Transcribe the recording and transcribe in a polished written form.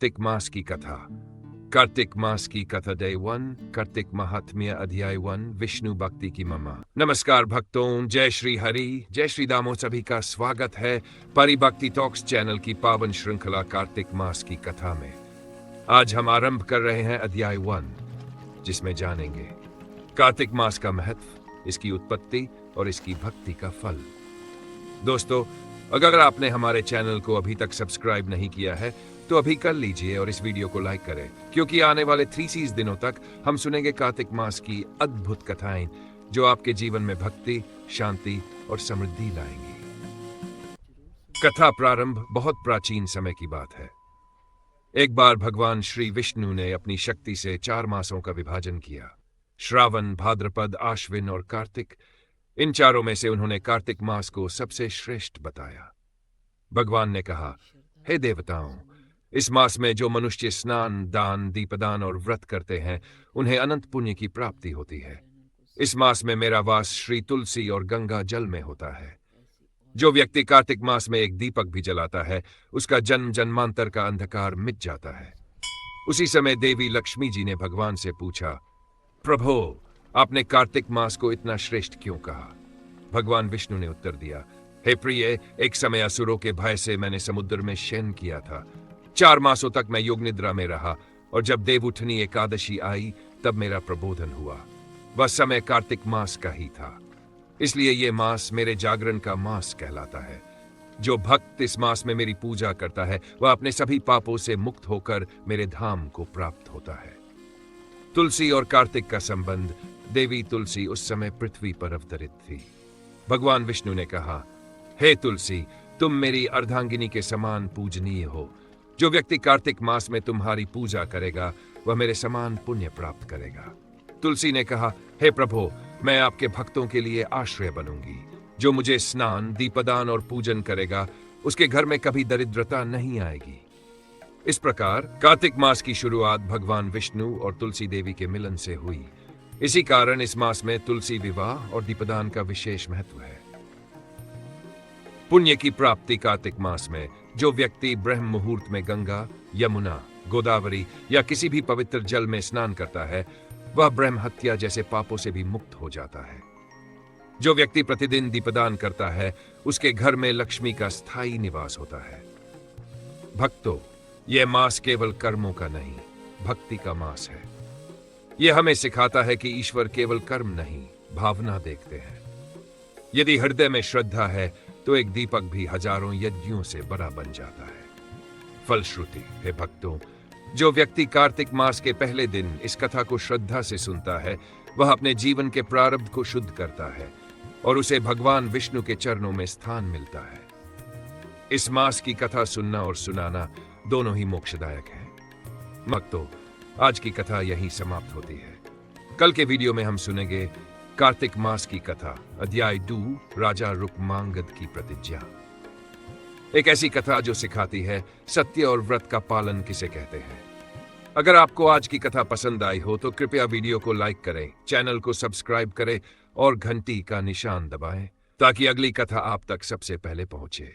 कार्तिक मास की कथा। कार्तिक मास की कथा डे 1, कार्तिक महात्म्य अध्याय 1, विष्णु भक्ति की महिमा। नमस्कार भक्तों, जय श्री हरि, जय श्री दामो। सभी का स्वागत है परिभक्ति टॉक्स चैनल की पावन श्रृंखला कार्तिक मास की कथा में। आज हम आरंभ कर रहे हैं अध्याय 1, जिसमें जानेंगे कार्तिक मास का महत्व, इसकी उत्पत्ति और इसकी भक्ति का फल। दोस्तों, अगर आपने हमारे चैनल को अभी तक सब्सक्राइब नहीं किया है तो अभी कर लीजिए और इस वीडियो को लाइक करें, क्योंकि आने वाले 3 दिनों तक हम सुनेंगे कार्तिक मास की अद्भुत कथाएं जो आपके जीवन में भक्ति, शांति और समृद्धि लाएंगी। कथा प्रारंभ बहुत प्राचीन समय की बात है। एक बार भगवान श्री विष्णु ने अपनी शक्ति से 4 मासों का विभाजन किया, श्रावण, भाद्रपद, आश्विन और कार्तिक। इन चारों में से उन्होंने कार्तिक मास को सबसे श्रेष्ठ बताया। भगवान ने कहा, हे देवताओं, इस मास में जो मनुष्य स्नान, दान, दीपदान और व्रत करते हैं उन्हें अनंत पुण्य की प्राप्ति होती है। इस मास में मेरा वास श्री तुलसी और गंगा जल में होता है। जो व्यक्ति कार्तिक मास में एक दीपक भी जलाता है उसका जन्म जन्मांतर का अंधकार मिट जाता है। उसी समय देवी लक्ष्मी जी ने भगवान से पूछा, प्रभो, आपने कार्तिक मास को इतना श्रेष्ठ क्यों कहा? भगवान विष्णु ने उत्तर दिया, हे प्रिय, एक समय असुरों के भय से मैंने समुद्र में शयन किया था। 4 मासों तक मैं योग निद्रा में रहा और जब देवउठनी एकादशी आई तब मेरा प्रबोधन हुआ। वह समय कार्तिक मास का ही था, इसलिए यह मास मेरे जागरण का मास कहलाता है। जो भक्त इस मास में मेरी पूजा करता है वह अपने सभी पापों से मुक्त होकर मेरे धाम को प्राप्त होता है। तुलसी और कार्तिक का संबंध। देवी तुलसी उस समय पृथ्वी पर अवतरित थी। भगवान विष्णु ने कहा, हे तुलसी, तुम मेरी अर्धांगिनी के समान पूजनीय हो। जो व्यक्ति कार्तिक मास में तुम्हारी पूजा करेगा वह मेरे समान पुण्य प्राप्त करेगा। तुलसी ने कहा, हे प्रभो, मैं आपके भक्तों के लिए आश्रय बनूंगी। जो मुझे स्नान, दीपदान और पूजन करेगा उसके घर में कभी दरिद्रता नहीं आएगी। इस प्रकार कार्तिक मास की शुरुआत भगवान विष्णु और तुलसी देवी के मिलन से हुई। इसी कारण इस मास में तुलसी विवाह और दीपदान का विशेष महत्व है। पुण्य की प्राप्ति। कार्तिक मास में जो व्यक्ति ब्रह्म मुहूर्त में गंगा, यमुना, गोदावरी या किसी भी पवित्र जल में स्नान करता है वह ब्रह्म हत्या जैसे पापों से भी मुक्त हो जाता है। जो व्यक्ति प्रतिदिन दीपदान करता है उसके घर में लक्ष्मी का स्थायी निवास होता है। भक्तों, यह मास केवल कर्मों का नहीं, भक्ति का मास है। यह हमें सिखाता है कि ईश्वर केवल कर्म नहीं, भावना देखते हैं। यदि हृदय में श्रद्धा है तो एक दीपक भी हजारों यज्ञों से बड़ा बन जाता है। फलश्रुति, हे भक्तों, जो व्यक्ति कार्तिक मास के पहले दिन इस कथा को श्रद्धा से सुनता है वह अपने जीवन के प्रारब्ध को शुद्ध करता है और उसे भगवान विष्णु के चरणों में स्थान मिलता है। इस मास की कथा सुनना और सुनाना दोनों ही मोक्षदायक है। भक्तों, आज की कथा यहीं समाप्त होती है। कल के वीडियो में हम सुनेंगे कार्तिक मास की कथा, अध्याय 2, राजा रुक्मांगद की प्रतिज्ञा। एक ऐसी कथा जो सिखाती है सत्य और व्रत का पालन किसे कहते हैं। अगर आपको आज की कथा पसंद आई हो तो कृपया वीडियो को लाइक करें, चैनल को सब्सक्राइब करें और घंटी का निशान दबाएं ताकि अगली कथा आप तक सबसे पहले पहुंचे।